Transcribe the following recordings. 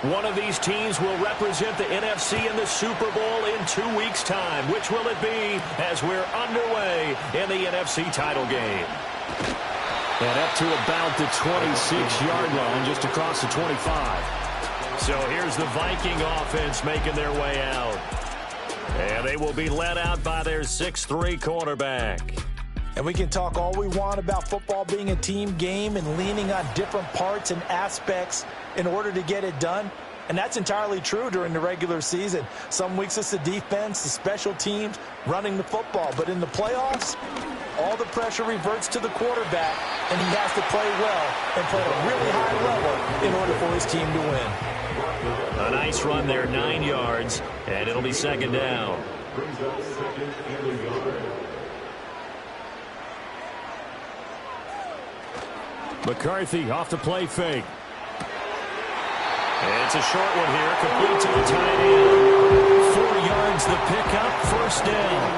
One of these teams will represent the NFC in the Super Bowl in 2 weeks' time. Which will it be as we're underway in the NFC title game? And up to about the 26-yard line, just across the 25. So here's the Viking offense making their way out. And they will be led out by their 6'3" quarterback. And we can talk all we want about football being a team game and leaning on different parts and aspects in order to get it done. And that's entirely true during the regular season. Some weeks it's the defense, the special teams, running the football. But in the playoffs, all the pressure reverts to the quarterback, and he has to play well and play at a really high level in order for his team to win. A nice run there, 9 yards, and it'll be second down. McCarthy off the play fake. It's a short one here, complete to the tight end. 4 yards the pickup, first down.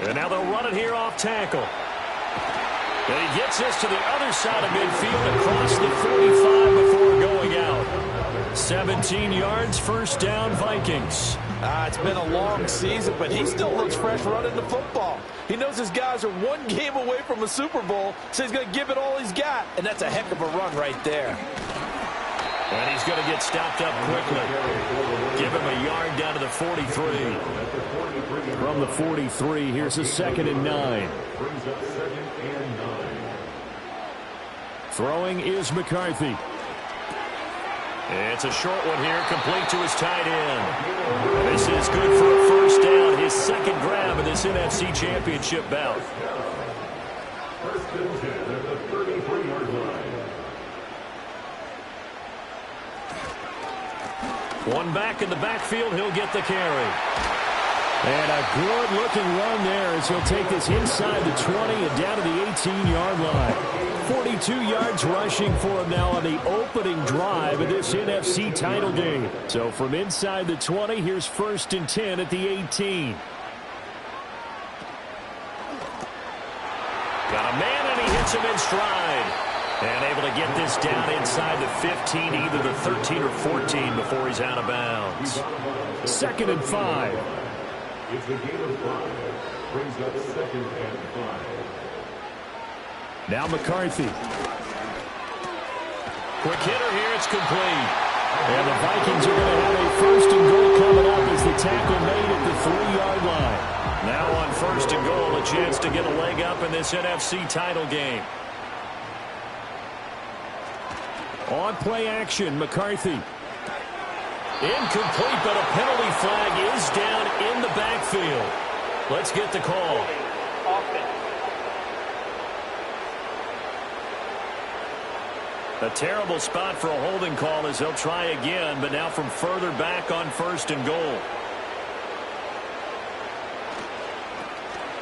And now they'll run it here off tackle. And he gets this to the other side of midfield across the 45 before going out. 17 yards, first down, Vikings. It's been a long season, but he still looks fresh running the football. He knows his guys are one game away from a Super Bowl, so he's going to give it all he's got. And that's a heck of a run right there. And he's going to get stopped up quickly. Give him a yard down to the 43. From the 43, here's a 2nd and 9. Throwing is McCarthy. It's a short one here, complete to his tight end. This is good for a first down, his second grab of this NFC Championship bout. One back in the backfield, he'll get the carry. And a good-looking run there as he'll take this inside the 20 and down to the 18-yard line. 42 yards rushing for him now on the opening drive of this NFC title game. So from inside the 20, here's 1st and 10 at the 18. Got a man, and he hits him in stride. And able to get this down inside the 15, either the 13 or 14 before he's out of bounds. 2nd and 5. It's a game of 5. Brings up 2nd and 5. Now McCarthy. Quick hitter here, it's complete. And the Vikings are going to have a 1st and goal coming up as the tackle made at the 3-yard line. Now on 1st and goal, a chance to get a leg up in this NFC title game. On play action, McCarthy. Incomplete, but a penalty flag is down in the backfield. Let's get the call. A terrible spot for a holding call as they'll try again, but now from further back on 1st and goal.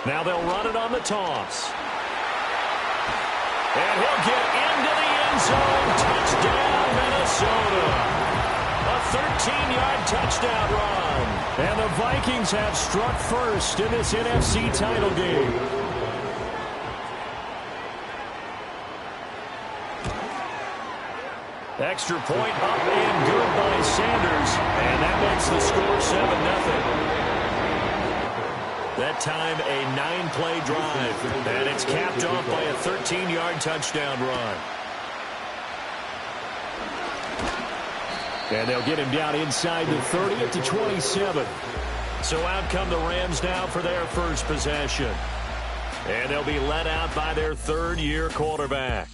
Now they'll run it on the toss. And he'll get into the end zone. Touchdown, Minnesota. A 13-yard touchdown run. And the Vikings have struck first in this NFC title game. Extra point up and good by Sanders. And that makes the score 7-0. That time a 9-play drive. And it's capped off by a 13-yard touchdown run. And they'll get him down inside the 30 at the 27. So out come the Rams now for their first possession. And they'll be led out by their 3rd-year quarterback.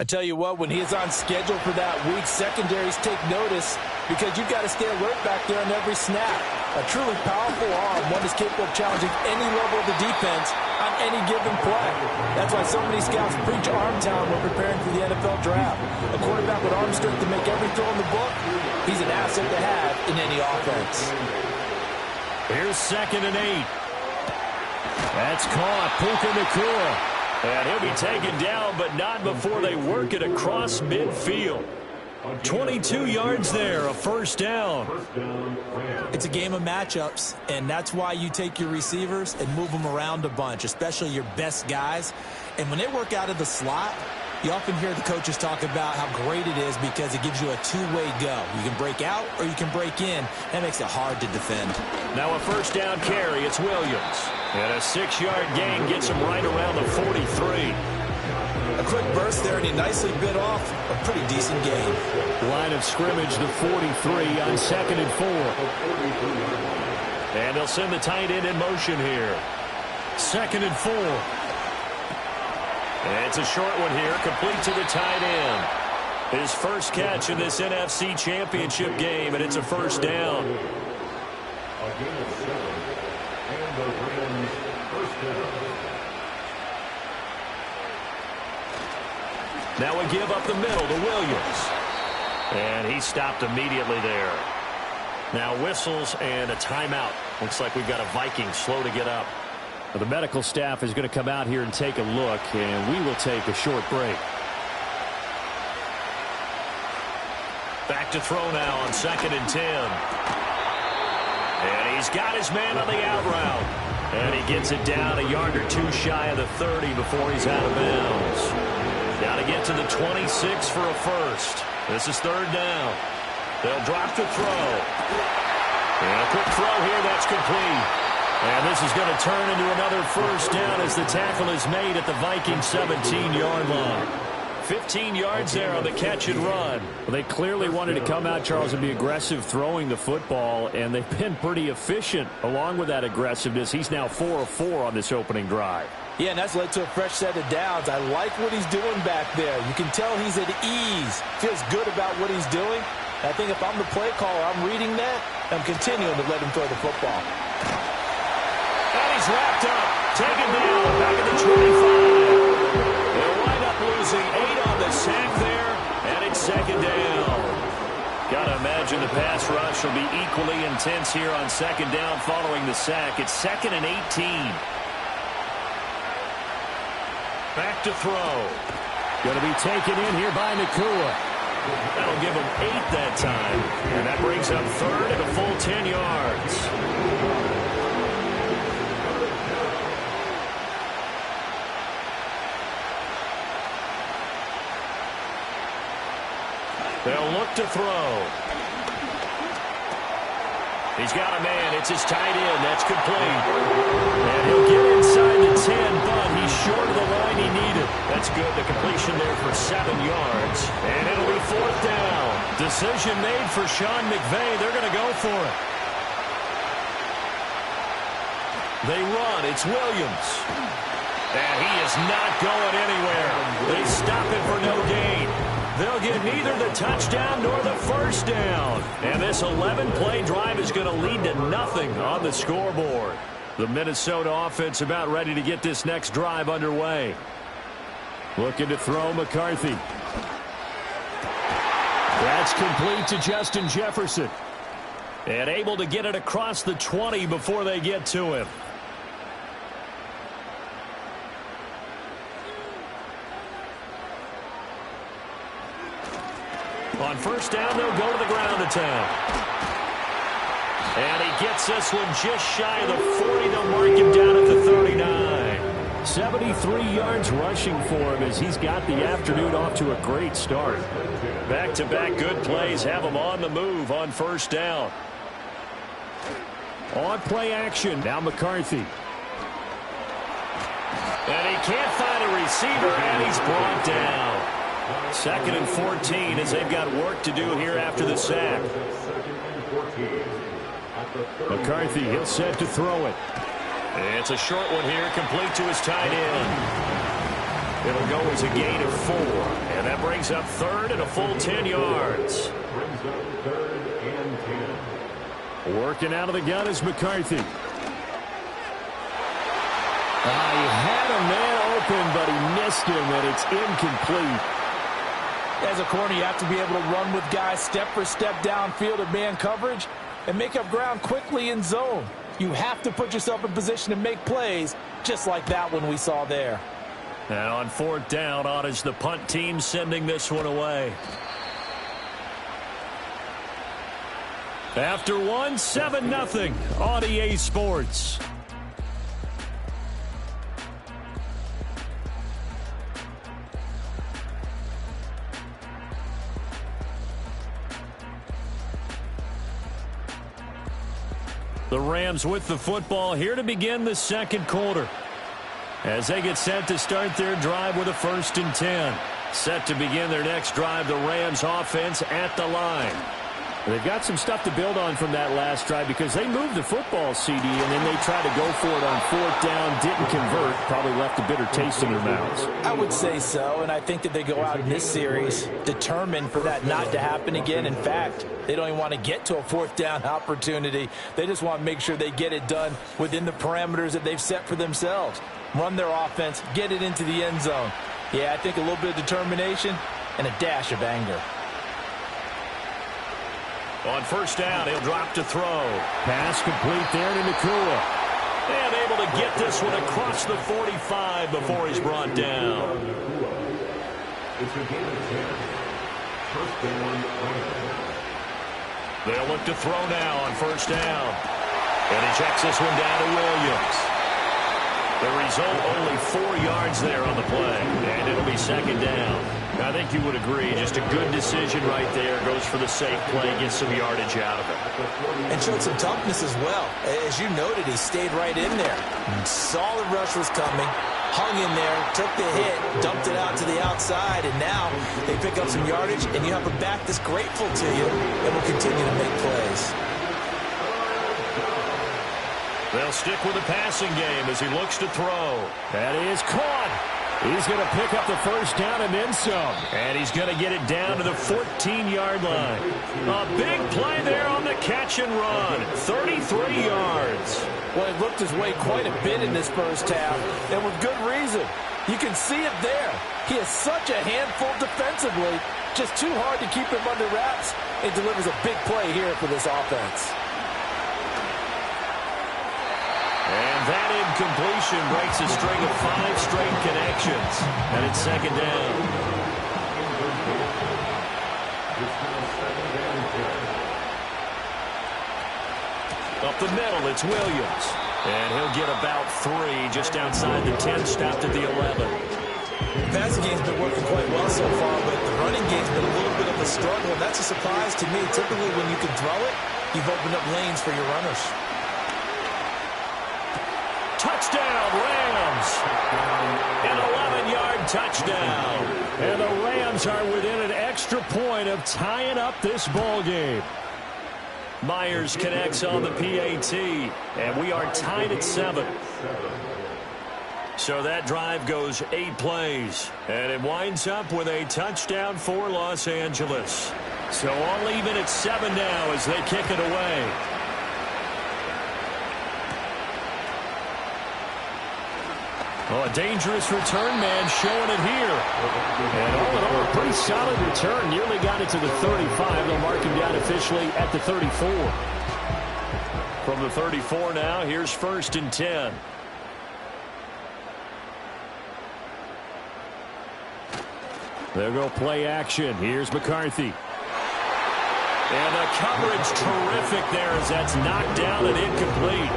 I tell you what, when he's on schedule for that week, secondaries take notice because you've got to stay alert back there on every snap. A truly powerful arm, one is capable of challenging any level of the defense on any given play. That's why so many scouts preach arm talent when preparing for the NFL draft. A quarterback with arm strength to make every throw in the book, he's an asset to have in any offense. Here's 2nd and 8. That's caught. Puka Nacua. And he'll be taken down, but not before they work it across midfield. 22 yards there, a first down. It's a game of matchups, and that's why you take your receivers and move them around a bunch, especially your best guys. And when they work out of the slot, you often hear the coaches talk about how great it is because it gives you a two-way go. You can break out or you can break in. That makes it hard to defend. Now a first down carry. It's Williams. And a 6-yard gain gets him right around the 43. A quick burst there, and he nicely bit off a pretty decent gain. Line of scrimmage, the 43 on 2nd and 4. And they'll send the tight end in motion here. 2nd and 4. And it's a short one here, complete to the tight end. His first catch in this NFC Championship game, and it's a first down. A gain of 7, and the Rams first down. Now we give up the middle to Williams. And he stopped immediately there. Now whistles and a timeout. Looks like we've got a Vikings slow to get up. Well, the medical staff is going to come out here and take a look, and we will take a short break. Back to throw now on 2nd and 10. And he's got his man on the out route. And he gets it down a yard or two shy of the 30 before he's out of bounds. Got to get to the 26 for a first. This is 3rd down. They'll drop to throw. And a quick throw here, that's complete. And this is going to turn into another first down as the tackle is made at the Vikings 17-yard line. 15 yards there on the catch and run. Well, they clearly wanted to come out, Charles, and be aggressive throwing the football, and they've been pretty efficient along with that aggressiveness. He's now 4 of 4 on this opening drive. Yeah, and that's led to a fresh set of downs. I like what he's doing back there. You can tell he's at ease. Feels good about what he's doing. I think if I'm the play caller, I'm reading that. I'm continuing to let him throw the football. And he's wrapped up. Taken down back at the 25. They'll wind up losing 8 on the sack there, and it's 2nd down. Got to imagine the pass rush will be equally intense here on 2nd down following the sack. It's 2nd and 18. Back to throw. Going to be taken in here by Nakua. That'll give him 8 that time. And that brings up 3rd and a full 10 yards. They'll look to throw. He's got a man. It's his tight end. That's complete. And he'll get inside the 10, but he's short of the line he needed. That's good. The completion there for 7 yards. And it'll be 4th down. Decision made for Sean McVay. They're going to go for it. They run. It's Williams. And he is not going anywhere. They stop it for no gain. They'll get neither the touchdown nor the first down. And this 11-play drive is going to lead to nothing on the scoreboard. The Minnesota offense about ready to get this next drive underway. Looking to throw McCarthy. That's complete to Justin Jefferson. And able to get it across the 20 before they get to him. On first down, they'll go to the ground attack. And he gets this one just shy of the 40. They'll mark him down at the 39. 73 yards rushing for him as he's got the afternoon off to a great start. Back-to-back good plays have him on the move on first down. On play action, now McCarthy. And he can't find a receiver, and he's brought down. 2nd and 14 as they've got work to do here after the sack. McCarthy, he'll set to throw it. It's a short one here, complete to his tight end. It'll go as a gain of 4. And that brings up 3rd and a full 10 yards. Working out of the gun is McCarthy. He had a man open, but he missed him, and it's incomplete. As a corner, you have to be able to run with guys step for step downfield at man coverage and make up ground quickly in zone. You have to put yourself in position to make plays, just like that one we saw there. And on 4th down, on is the punt team sending this one away. After one, 7-0 on EA Sports. The Rams with the football here to begin the second quarter, as they get set to start their drive with a 1st and 10. Set to begin their next drive, the Rams offense at the line. They've got some stuff to build on from that last drive because they moved the football, CD, and then they tried to go for it on 4th down, didn't convert, probably left a bitter taste in their mouths. I would say so, and I think that they go out in this series determined for that not to happen again. In fact, they don't even want to get to a 4th down opportunity. They just want to make sure they get it done within the parameters that they've set for themselves. Run their offense, get it into the end zone. Yeah, I think a little bit of determination and a dash of anger. On 1st down, he'll drop to throw. Pass complete there to Nakua. And able to get this one across the 45 before he's brought down. It's a game of 10. 1st down. They'll look to throw now on 1st down. And he checks this one down to Williams. The result, only 4 yards there on the play. And it'll be 2nd down. I think you would agree, just a good decision right there. Goes for the safe play, gets some yardage out of it. And showed some toughness as well. As you noted, he stayed right in there. Saw the rush was coming, hung in there, took the hit, dumped it out to the outside, and now they pick up some yardage, and you have a back that's grateful to you and will continue to make plays. They'll stick with the passing game as he looks to throw. That is caught. He's going to pick up the 1st down and then some. And he's going to get it down to the 14-yard line. A big play there on the catch and run. 33 yards. Well, he looked his way quite a bit in this first half, and with good reason. You can see it there. He is such a handful defensively. Just too hard to keep him under wraps. It delivers a big play here for this offense. And that incompletion breaks a string of 5 straight connections. And it's 2nd down. Up the middle, it's Williams. And he'll get about 3 just outside the 10, stopped at the 11. The passing game's been working quite well so far, but the running game's been a little bit of a struggle, and that's a surprise to me. Typically, when you can throw it, you've opened up lanes for your runners. Touchdown, Rams! An 11-yard touchdown. And the Rams are within an extra point of tying up this ball game. Myers connects on the PAT, and we are tied at 7. So that drive goes 8 plays, and it winds up with a touchdown for Los Angeles. So all even at 7 now as they kick it away. Oh, a dangerous return man showing it here. And all in all, a pretty solid return. Nearly got it to the 35. They'll mark him down officially at the 34. From the 34 now, here's 1st and 10. They'll go play action. Here's McCarthy. And the coverage terrific there as that's knocked down and incomplete.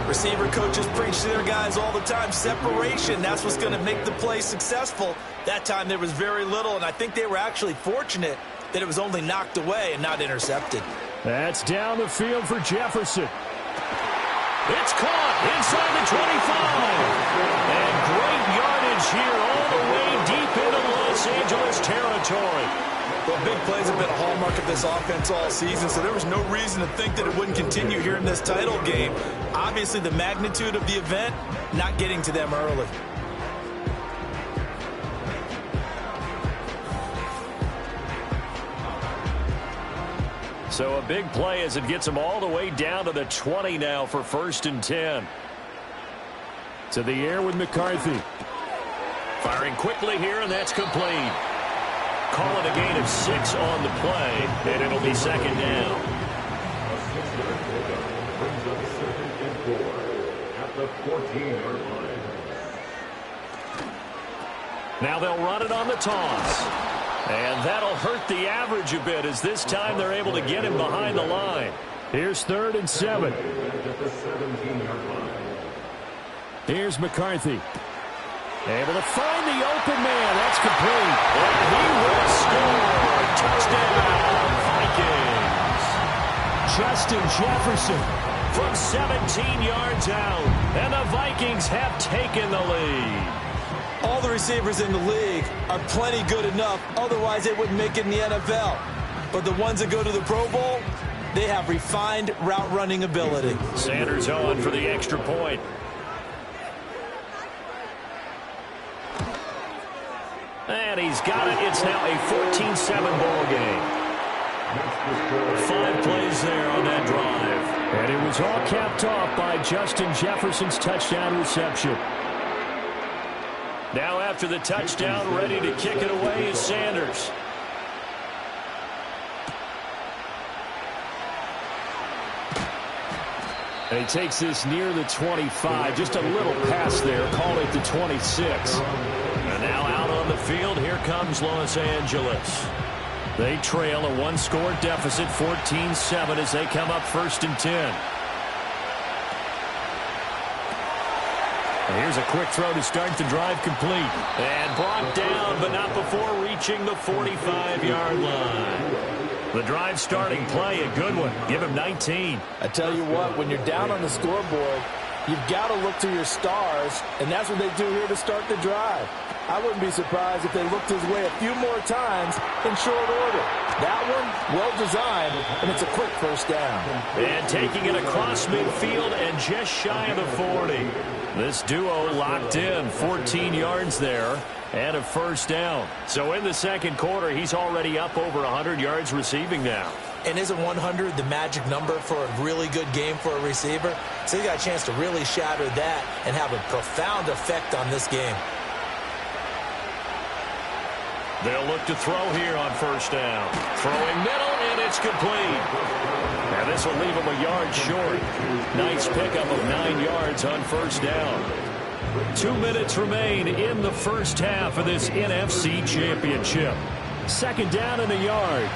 Receiver coaches preach to their guys all the time. Separation, that's what's going to make the play successful. That time there was very little, and I think they were actually fortunate that it was only knocked away and not intercepted. That's down the field for Jefferson. It's caught inside the 25. And great yardage here all the way deep into Los Angeles territory. Well, big plays have been a hallmark of this offense all season, so there was no reason to think that it wouldn't continue here in this title game. Obviously, the magnitude of the event, not getting to them early. So a big play as it gets them all the way down to the 20 now for 1st and 10. To the air with McCarthy. Firing quickly here, and that's complete. Call it a gain of 6 on the play, and it'll be 2nd down. A 6-yard pickup brings up 2nd and 4 at the 14-yard line. Now they'll run it on the toss. And that'll hurt the average a bit as this time they're able to get him behind the line. Here's 3rd and 7. At the 17-yard line. Here's McCarthy. Able to find the open man. That's complete. And he will score. Touchdown, Vikings. Justin Jefferson From 17 yards out. And the Vikings have taken the lead. All the receivers in the league are plenty good enough. Otherwise, they wouldn't make it in the NFL. But the ones that go to the Pro Bowl, they have refined route running ability. Sanders on for the extra point. And he's got it. It's now a 14-7 ball game. 5 plays there on that drive. And it was all capped off by Justin Jefferson's touchdown reception. Now after the touchdown, ready to kick it away is Sanders. And he takes this near the 25. Just a little pass there. Call it the 26. And now out on the field, here comes Los Angeles. They trail a 1-score deficit, 14-7, as they come up 1st and 10. And here's a quick throw to start the drive complete. And brought down, but not before reaching the 45-yard line. The drive starting play, a good one. Give him 19. I tell you what, when you're down on the scoreboard, you've got to look to your stars, and that's what they do here to start the drive. I wouldn't be surprised if they looked his way a few more times in short order. That one, well designed, and it's a quick first down. And taking it across midfield and just shy of the 40. This duo locked in, 14 yards there, and a first down. So in the second quarter, he's already up over 100 yards receiving now. And isn't 100 the magic number for a really good game for a receiver? So you got a chance to really shatter that and have a profound effect on this game. They'll look to throw here on first down. Throwing middle, and it's complete. And this will leave him a yard short. Nice pickup of 9 yards on first down. 2 minutes remain in the first half of this NFC Championship. 2nd down in the yard.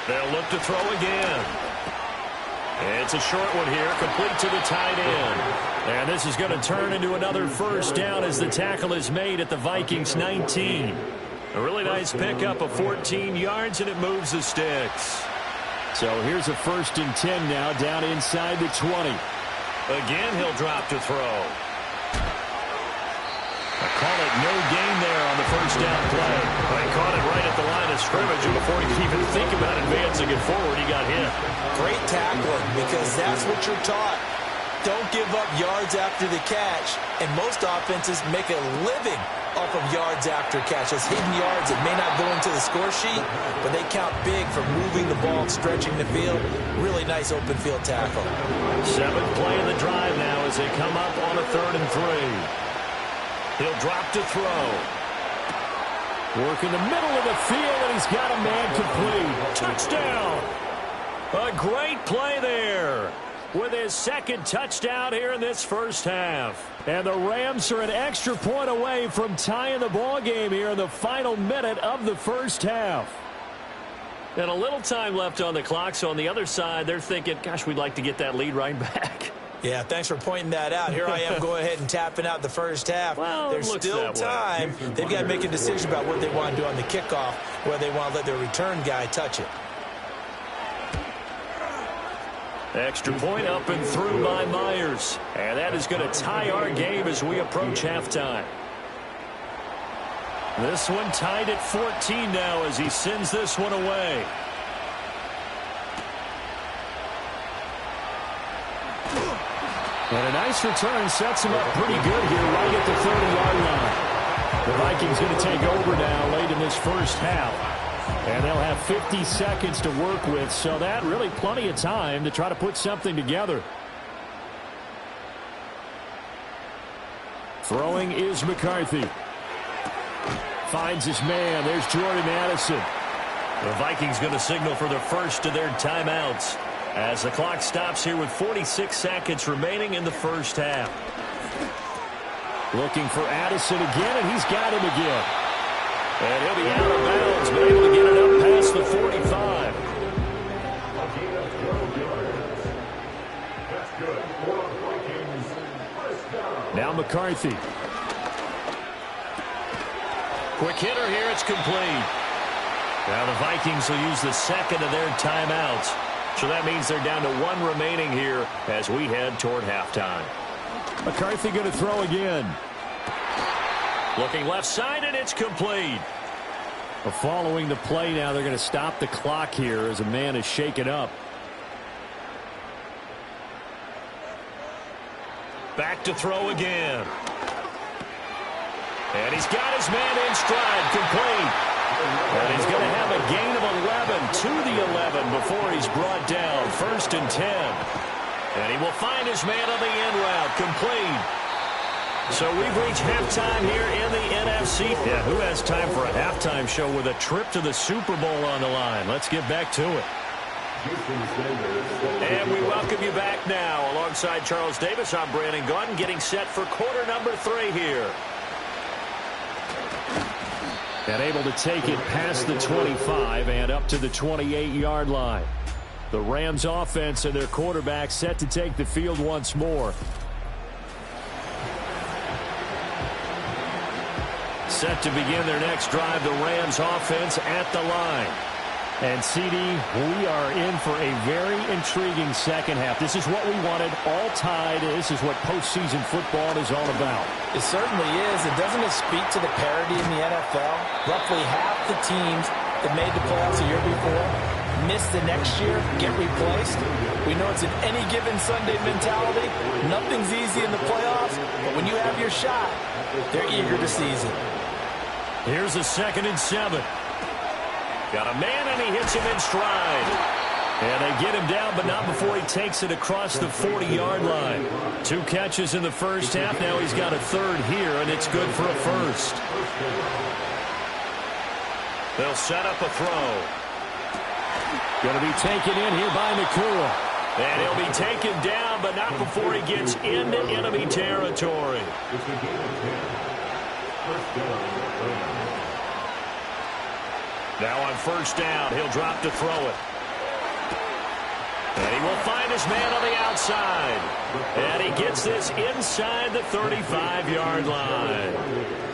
They'll look to throw again. It's a short one here, complete to the tight end. And this is going to turn into another first down as the tackle is made at the Vikings 19. A really nice pickup of 14 yards, and it moves the sticks. So here's a 1st and 10 now, down inside the 20. Again, he'll drop to throw. I call it no gain there on the first down play. They caught it right at the line of scrimmage, and before he could even think about advancing it forward, he got hit. Great tackling, because that's what you're taught. Don't give up yards after the catch, and most offenses make a living off of yards after catch. Those hidden yards that may not go into the score sheet, but they count big for moving the ball and stretching the field. Really nice open field tackle. 7th play of the drive now as they come up on a 3rd and 3. He'll drop to throw. Work in the middle of the field, and he's got a man complete. Touchdown! A great play there with his 2nd touchdown here in this first half. And the Rams are an extra point away from tying the ball game here in the final minute of the first half. And a little time left on the clock, so on the other side, they're thinking, gosh, we'd like to get that lead right back. Yeah, thanks for pointing that out. Here I am going ahead and tapping out the first half. Well, there's still time. They've got to make a decision about what they want to do on the kickoff, whether they want to let their return guy touch it. Extra point up and through by Myers. And that is going to tie our game as we approach halftime. This one tied at 14 now as he sends this one away. And a nice return sets him up pretty good here right at the 30-yard line. The Vikings going to take over now late in this first half. And they'll have 50 seconds to work with, so that really plenty of time to try to put something together. Throwing is McCarthy. Finds his man. There's Jordan Addison. The Vikings going to signal for the first of their timeouts as the clock stops here with 46 seconds remaining in the first half. Looking for Addison again, and he's got him again. And he'll be out of bounds, but able to get it up past the 45. Now McCarthy. Quick hitter here. It's complete. Now the Vikings will use the second of their timeouts. So that means they're down to one remaining here as we head toward halftime. McCarthy going to throw again. Looking left side, and it's complete. Following the play now, they're going to stop the clock here as a man is shaken up. Back to throw again. And he's got his man in stride, complete. And he's going to have a gain of 11 to the 11 before he's brought down. 1st and 10. And he will find his man on the end route, complete. So we've reached halftime here in the NFC. Yeah, who has time for a halftime show with a trip to the Super Bowl on the line? Let's get back to it. And we welcome you back now. Alongside Charles Davis, I'm Brandon Gaudin, getting set for quarter number 3 here. And able to take it past the 25 and up to the 28-yard line. The Rams offense and their quarterback set to take the field once more. Set to begin their next drive, the Rams offense at the line. And, CD, we are in for a very intriguing second half. This is what we wanted, all tied. This is what postseason football is all about. It certainly is. And doesn't it speak to the parity in the NFL? Roughly half the teams that made the playoffs a year before miss the next year, get replaced. We know it's an any given Sunday mentality. Nothing's easy in the playoffs, but when you have your shot, they're eager to seize it. Here's a 2nd and 7. Got a man, and he hits him in stride. And they get him down, but not before he takes it across the 40-yard line. 2 catches in the first half. Now he's got a 3rd here, and it's good for a 1st. They'll set up a throw. Going to be taken in here by Nakua. And he'll be taken down, but not before he gets into enemy territory. Now on 1st down, he'll drop to throw it. And he will find his man on the outside. And he gets this inside the 35-yard line.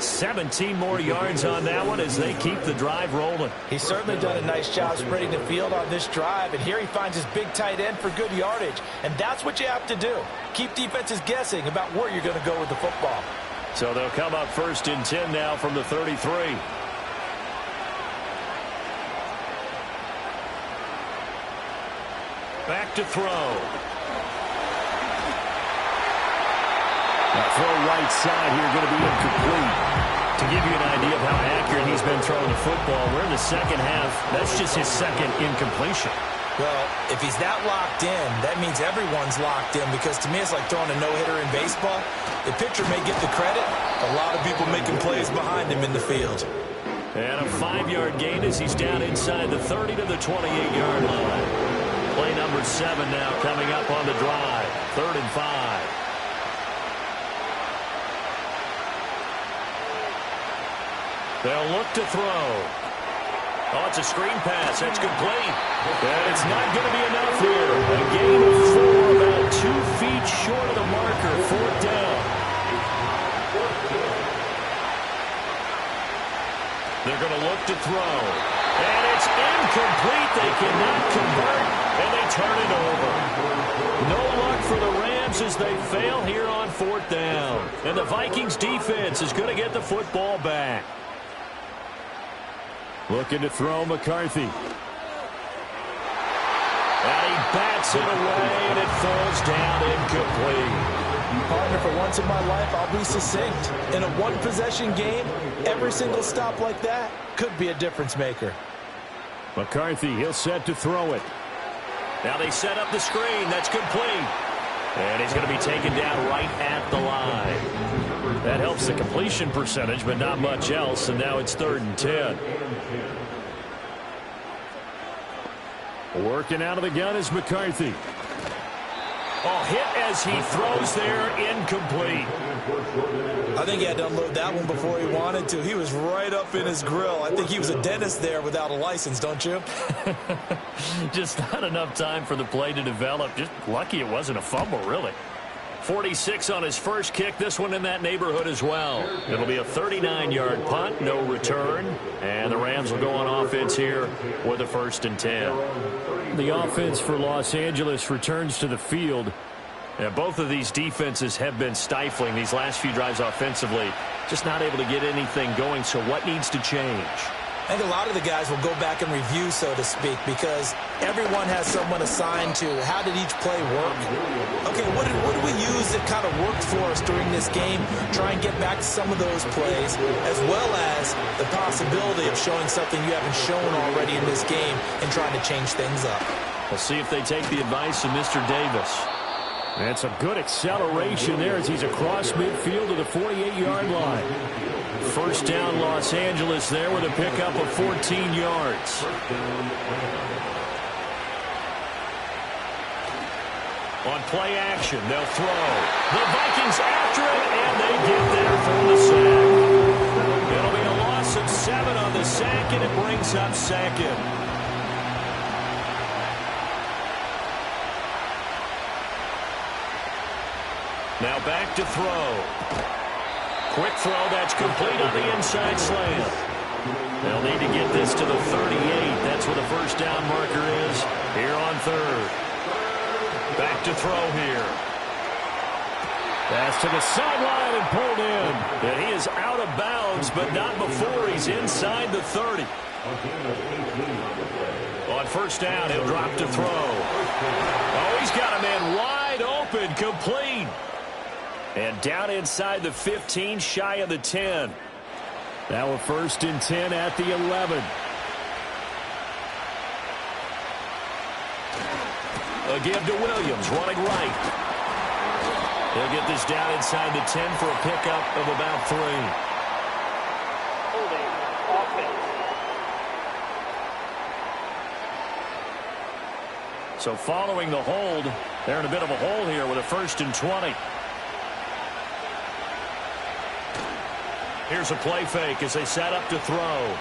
17 more yards on that one as they keep the drive rolling. He's certainly done a nice job spreading the field on this drive. And here he finds his big tight end for good yardage. And that's what you have to do. Keep defenses guessing about where you're going to go with the football. So they'll come up 1st and 10 now from the 33. Back to throw. That throw right side here going to be incomplete. To give you an idea of how accurate he's been throwing the football, we're in the second half. That's just his 2nd incompletion. Well, if he's that locked in, that means everyone's locked in, because to me it's like throwing a no-hitter in baseball. The pitcher may get the credit, a lot of people making plays behind him in the field. And a 5-yard gain as he's down inside the 30 to the 28-yard line. Play number 7 now coming up on the drive. 3rd and 5. They'll look to throw. Oh, it's a screen pass. That's complete. And it's not going to be enough here. A gain of 4, about 2 feet short of the marker. 4th down. They're going to look to throw. And it's incomplete. They cannot convert, and they turn it over. No luck for the Rams as they fail here on 4th down. And the Vikings defense is going to get the football back. Looking to throw McCarthy. And he bats it away, and it falls down incomplete. Partner, for once in my life, I'll be succinct. In a one-possession game, every single stop like that could be a difference maker. McCarthy, he'll set to throw it. Now they set up the screen. That's complete. And he's going to be taken down right at the line. That helps the completion percentage, but not much else. And now it's 3rd and 10. Working out of the gun is McCarthy. Oh, hit as he throws there, incomplete. I think he had to unload that one before he wanted to. He was right up in his grill. I think he was a dentist there without a license, don't you? Just not enough time for the play to develop. Just lucky it wasn't a fumble, really. 46 on his first kick. This one in that neighborhood as well. It'll be a 39-yard punt, no return. And the Rams will go on offense here with a 1st and 10. The offense for Los Angeles returns to the field. Yeah, both of these defenses have been stifling these last few drives offensively. Just not able to get anything going, so what needs to change? I think a lot of the guys will go back and review, so to speak, because everyone has someone assigned to how did each play work. Okay, what did we use that kind of worked for us during this game? Try and get back to some of those plays, as well as the possibility of showing something you haven't shown already in this game and trying to change things up. We'll see if they take the advice of Mr. Davis. That's a good acceleration there as he's across midfield to the 48-yard line. 1st down Los Angeles there with a pickup of 14 yards. On play action, they'll throw. The Vikings after it, and they get there for the sack. It'll be a loss of 7 on the sack, and it brings up 2nd. Now back to throw. Quick throw, that's complete on the inside slant. They'll need to get this to the 38. That's where the 1st down marker is here on 3rd. Back to throw here. Pass to the sideline and pulled in. And he is out of bounds, but not before he's inside the 30. On 1st down, he'll drop to throw. Oh, he's got a man wide open, complete. And down inside the 15, shy of the 10. Now a 1st and 10 at the 11. A give to Williams, running right. He'll get this down inside the 10 for a pickup of about 3. Holding offense. So following the hold, they're in a bit of a hole here with a 1st and 20. Here's a play fake as they set up to throw.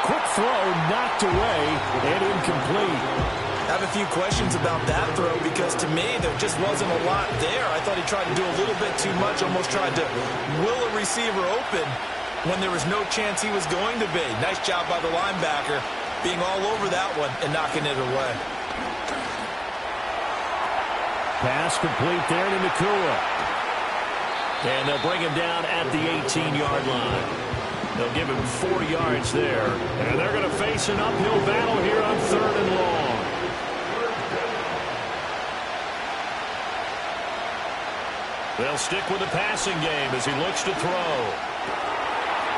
Quick throw knocked away and incomplete. I have a few questions about that throw because to me there just wasn't a lot there. I thought he tried to do a little bit too much, almost tried to will a receiver open when there was no chance he was going to be. Nice job by the linebacker being all over that one and knocking it away. Pass complete there to Nakua. And they'll bring him down at the 18-yard line. They'll give him 4 yards there. And they're going to face an uphill battle here on 3rd and long. They'll stick with the passing game as he looks to throw.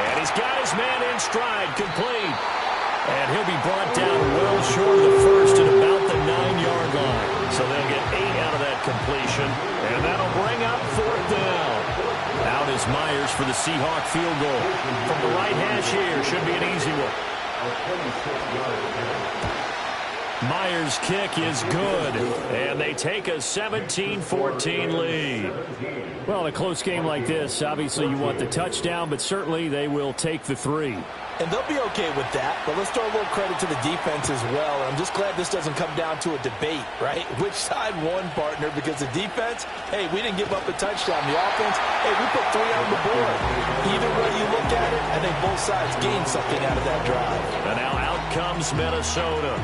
And he's got his man in stride, complete. And he'll be brought down well short of the 1st at about the 9-yard line. So they'll get 8 out of that completion. And that'll bring up 4th down. Out is Myers for the Seahawk field goal. From the right hash here, should be an easy one. Myers' kick is good, and they take a 17-14 lead. Well, in a close game like this, obviously you want the touchdown, but certainly they will take the 3. And they'll be okay with that, but let's throw a little credit to the defense as well. And I'm just glad this doesn't come down to a debate, right? Which side won, partner? Because the defense, hey, we didn't give up a touchdown. The offense, hey, we put 3 on the board. Either way you look at it, I think both sides gained something out of that drive. And now out comes Minnesota.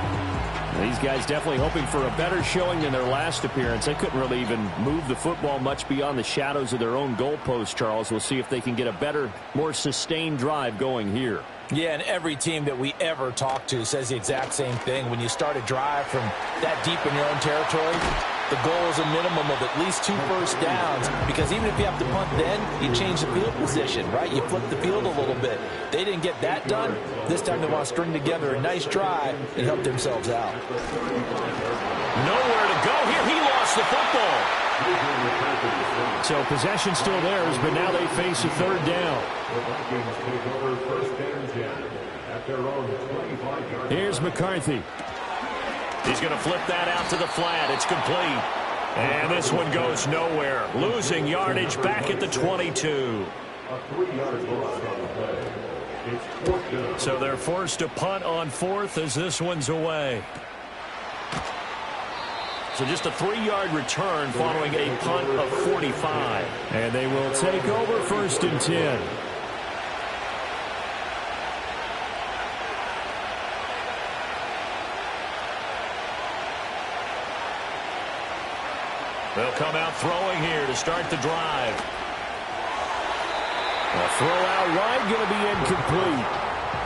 These guys definitely hoping for a better showing than their last appearance. They couldn't really even move the football much beyond the shadows of their own goalpost, Charles. We'll see if they can get a better, more sustained drive going here. Yeah, and every team that we ever talk to says the exact same thing. When you start a drive from that deep in your own territory, the goal is a minimum of at least 2 first downs, because even if you have to punt then, you change the field position, right? You flip the field a little bit. They didn't get that done. This time they want to string together a nice drive and help themselves out. Nowhere to go here. He lost the football. So possession still theirs, but now they face a 3rd down. Here's McCarthy. He's going to flip that out to the flat. It's complete. And this one goes nowhere. Losing yardage back at the 22. A 3-yard loss on the play. It's 4th down. So they're forced to punt on 4th as this one's away. So just a 3-yard return following a punt of 45. And they will take over 1st and 10. They'll come out throwing here to start the drive. A throw out wide going to be incomplete.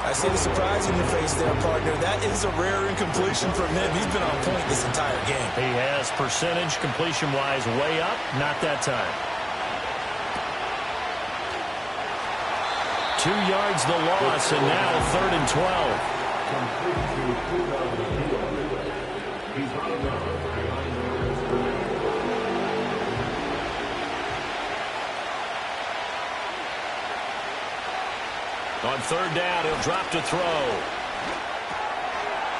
I see the surprise in your face there, partner. That is a rare incompletion from him. He's been on point this entire game. He has percentage completion-wise way up. Not that time. 2 yards the loss, and now 3rd and 12. He's on the ground. On 3rd down, he'll drop to throw.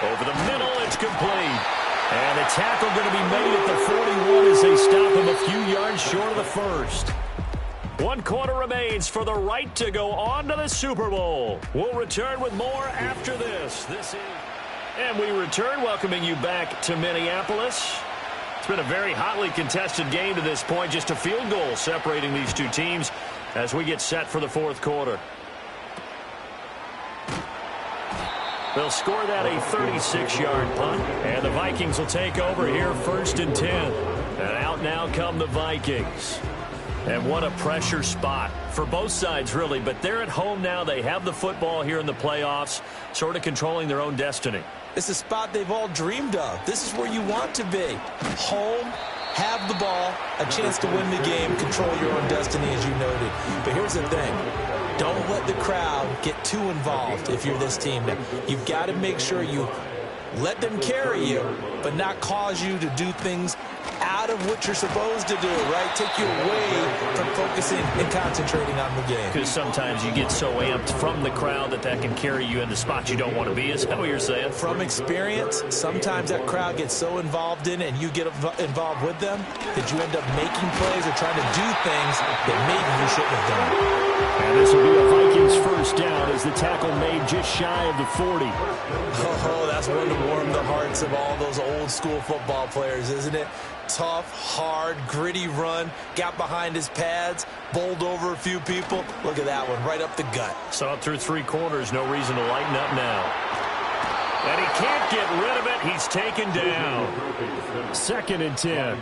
Over the middle, it's complete. And a tackle going to be made at the 41 as they stop him a few yards short of the 1st. 1 quarter remains for the right to go on to the Super Bowl. We'll return with more after this. And we return, welcoming you back to Minneapolis. It's been a very hotly contested game to this point. Just a field goal separating these two teams as we get set for the 4th quarter. They'll score that a 36-yard punt, and the Vikings will take over here 1st and 10. And out now come the Vikings. And what a pressure spot for both sides, really. But they're at home now. They have the football here in the playoffs, sort of controlling their own destiny. It's a spot they've all dreamed of. This is where you want to be. Home, have the ball, a chance to win the game, control your own destiny, as you noted. But here's the thing. Don't let the crowd get too involved if you're this team. Now, you've got to make sure you let them carry you, but not cause you to do things out of what you're supposed to do, right? Take you away from focusing and concentrating on the game. Because sometimes you get so amped from the crowd that can carry you into spots you don't want to be. Is that what you're saying? From experience, sometimes that crowd gets so involved in it and you get involved with them that you end up making plays or trying to do things that maybe you shouldn't have done. And this will be a Vikings 1st down as the tackle made just shy of the 40. Oh, that's one to warm the hearts of all those old school football players, isn't it? Tough, hard, gritty run, got behind his pads, bowled over a few people. Look at that one, right up the gut. Saw it through 3 quarters, no reason to lighten up now. And he can't get rid of it, he's taken down. 2nd and 10.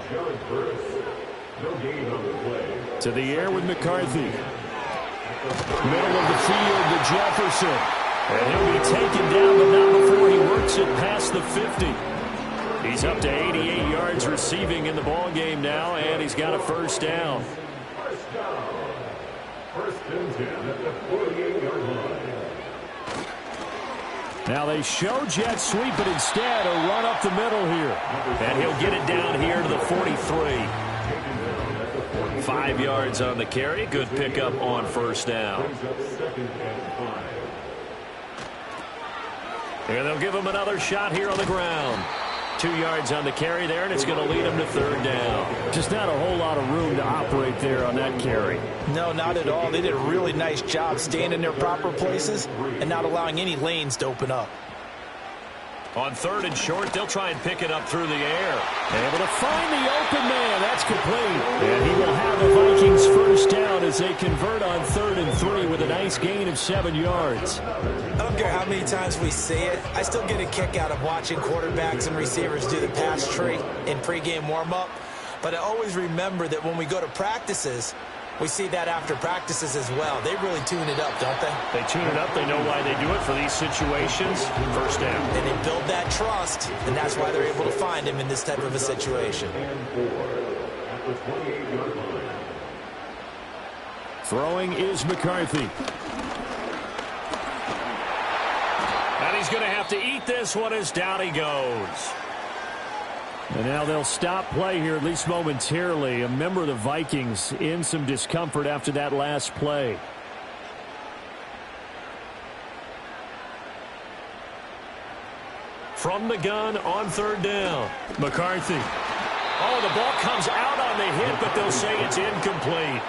To the air with McCarthy. Middle of the field to Jefferson. And he'll be taken down, but not before he works it past the 50. He's up to 88 yards receiving in the ball game now, and he's got a 1st down. 1st and 10 at the 48-yard line. Now they show jet sweep, but instead a run up the middle here. And he'll get it down here to the 43. 5 yards on the carry. Good pickup on 1st down. And they'll give him another shot here on the ground. 2 yards on the carry there, and it's going to lead him to 3rd down. Just not a whole lot of room to operate there on that carry. No, not at all. They did a really nice job staying in their proper places and not allowing any lanes to open up. On 3rd and short, they'll try and pick it up through the air. Able to find the open man. That's complete. And he will have the Vikings 1st down as they convert on 3rd and 3 with a nice gain of 7 yards. I don't care how many times we see it. I still get a kick out of watching quarterbacks and receivers do the pass tree in pregame warm-up. But I always remember that when we go to practices, we see that after practices as well. They really tune it up, don't they? They tune it up. They know why they do it for these situations. 1st down. And they build that trust, and that's why they're able to find him in this type of a situation. Throwing is McCarthy. And he's going to have to eat this one as down he goes. And now they'll stop play here, at least momentarily. A member of the Vikings in some discomfort after that last play. From the gun on 3rd down. McCarthy. Oh, the ball comes out on the hit, but they'll say it's incomplete.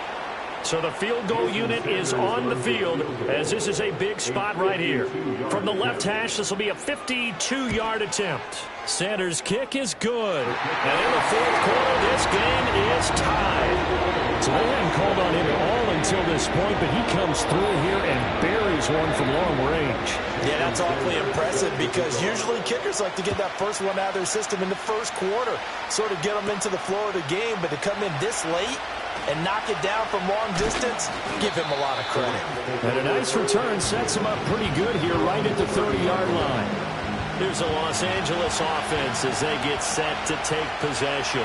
So the field goal unit is on the field as this is a big spot right here. From the left hash, this will be a 52-yard attempt. Sanders' kick is good. And in the fourth quarter, this game is tied. So they hadn't called on him at all until this point, but he comes through here and buries one from long range. Yeah, that's awfully impressive because usually kickers like to get that first one out of their system in the first quarter, sort of get them into the flow of the game, but to come in this late and knock it down from long distance, give him a lot of credit. And a nice return sets him up pretty good here right at the 30-yard line. Here's the Los Angeles offense as they get set to take possession.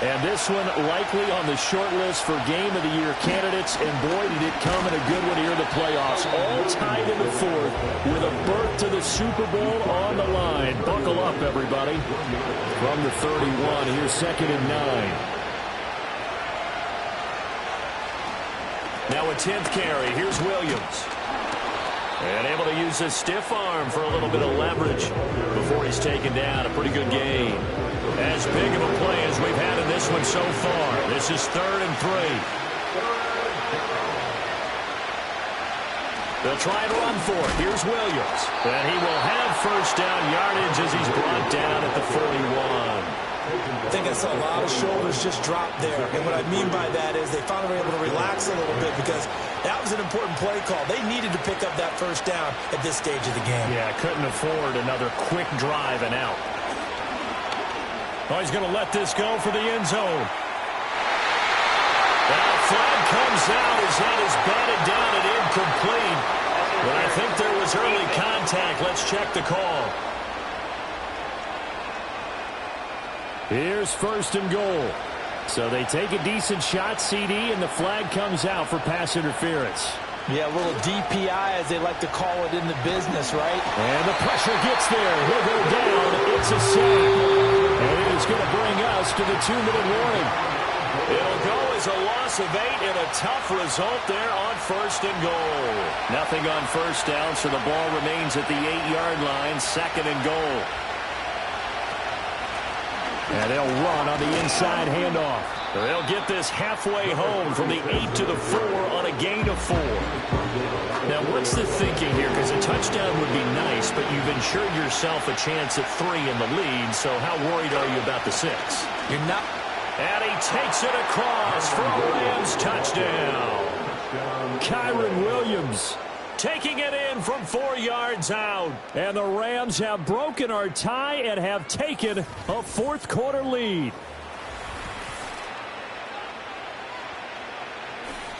And this one likely on the short list for Game of the Year candidates, and boy, did it come in a good one here in the playoffs. All tied in the fourth with a berth to the Super Bowl on the line. Buckle up, everybody. From the 31, here's 2nd and 9. Now a 10th carry. Here's Williams. And able to use his stiff arm for a little bit of leverage before he's taken down. A pretty good gain. As big of a play as we've had in this one so far. This is 3rd and 3. They'll try and run for it. Here's Williams. And he will have first down yardage as he's brought down at the 41. I think I saw a lot of shoulders just drop there. And what I mean by that is they finally were able to relax a little bit because that was an important play call. They needed to pick up that first down at this stage of the game. Yeah, couldn't afford another quick drive and out. Oh, he's going to let this go for the end zone. Now, flag comes out as that is batted down and incomplete. But I think there was early contact. Let's check the call. Here's 1st and goal. So they take a decent shot, CD, and the flag comes out for pass interference. Yeah, a little DPI, as they like to call it in the business, right? And the pressure gets there. He'll go down. It's a sack. And it is going to bring us to the 2-minute warning. It'll go as a loss of 8 and a tough result there on 1st and goal. Nothing on first down, so the ball remains at the 8-yard line. 2nd and goal. And they'll run on the inside handoff. They'll get this halfway home from the 8 to the 4 on a gain of 4. Now, what's the thinking here? Because a touchdown would be nice, but you've ensured yourself a chance at 3 in the lead, so how worried are you about the 6? You're not. And he takes it across for a Rams touchdown. Kyron Williams taking it in from 4 yards out. And the Rams have broken our tie and have taken a fourth quarter lead.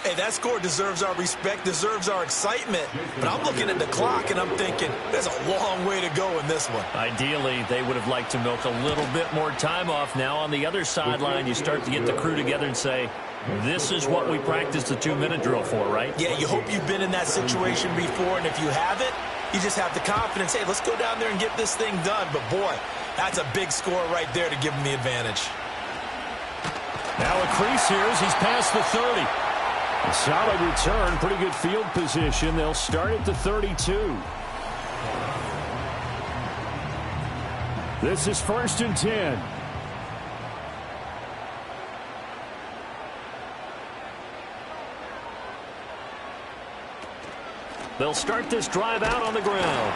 Hey, that score deserves our respect, deserves our excitement. But I'm looking at the clock and I'm thinking there's a long way to go in this one. Ideally, they would have liked to milk a little bit more time off. Now on the other sideline, you start to get the crew together and say, this is what we practiced the 2-minute drill for, right? Yeah, you hope you've been in that situation before, and if you haven't, you just have the confidence, hey, let's go down there and get this thing done. But, boy, that's a big score right there to give them the advantage. Now a crease here as he's past the 30. A solid return, pretty good field position. They'll start at the 32. This is 1st and 10. They'll start this drive out on the ground.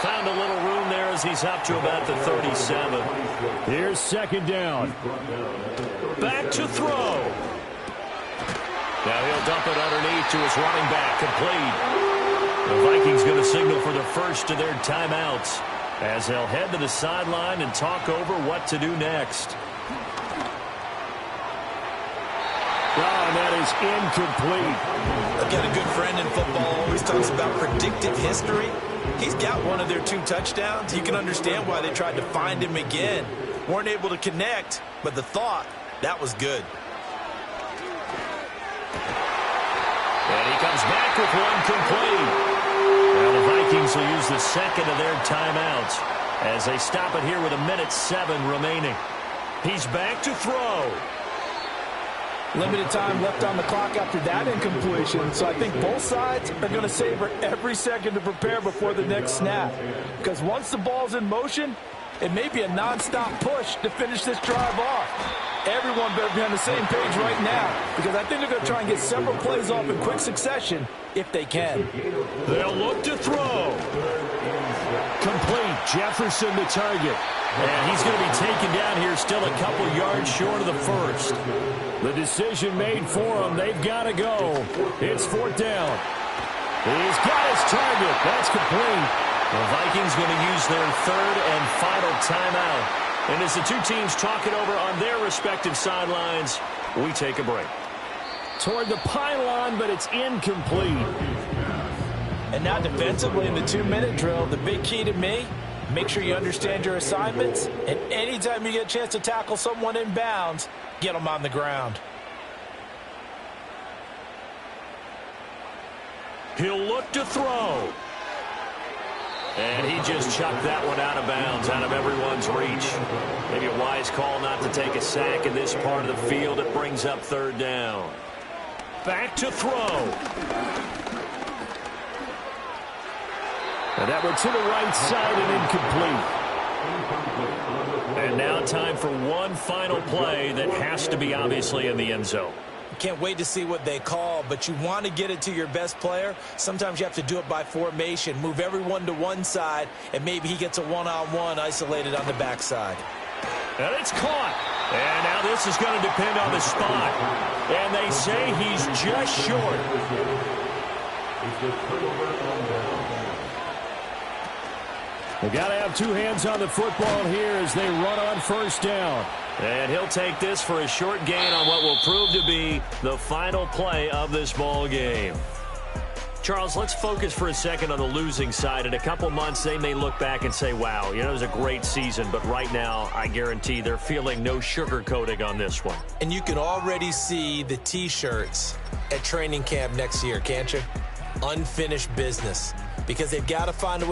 Found a little room there as he's up to about the 37. Here's 2nd down. Back to throw. Now he'll dump it underneath to his running back, complete. The Vikings going to signal for the first of their timeouts as they'll head to the sideline and talk over what to do next. And that is incomplete. I've got a good friend in football, always talks about predictive history. He's got one of their 2 touchdowns. You can understand why they tried to find him again. Weren't able to connect, but the thought, that was good. And he comes back with one complete. Now the Vikings will use the second of their timeouts as they stop it here with 1:07 remaining. He's back to throw. Limited time left on the clock after that incompletion, so I think both sides are going to savor every second to prepare before the next snap. Because once the ball's in motion, It may be a nonstop push to finish this drive off. Everyone better be on the same page right now because I think they're going to try and get several plays off in quick succession if they can. They'll look to throw. Complete. Jefferson the target. And he's going to be taken down here still a couple yards short of the first. The decision made for him. They've got to go. It's fourth down. He's got his target. That's complete. The Vikings going to use their third and final timeout. And as the two teams talk it over on their respective sidelines, we take a break. Toward the pylon, but it's incomplete. And now defensively in the 2-minute drill, the big key to me, make sure you understand your assignments. And anytime you get a chance to tackle someone in bounds, get them on the ground. He'll look to throw. And he just chucked that one out of bounds, out of everyone's reach. Maybe a wise call not to take a sack in this part of the field. It brings up third down. Back to throw. And that one to the right side and incomplete. And now time for one final play that has to be obviously in the end zone. Can't wait to see what they call, but you want to get it to your best player. Sometimes you have to do it by formation. Move everyone to one side, and maybe he gets a one-on-one isolated on the backside. And it's caught. And now this is going to depend on the spot. And they say he's just short. They got to have two hands on the football here as they run on first down. And he'll take this for a short gain on what will prove to be the final play of this ball game. Charles, let's focus for a second on the losing side. In a couple months, they may look back and say, wow, it was a great season. But right now, I guarantee they're feeling no sugarcoating on this one. And you can already see the T-shirts at training camp next year, can't you? Unfinished business. Because they've got to find a way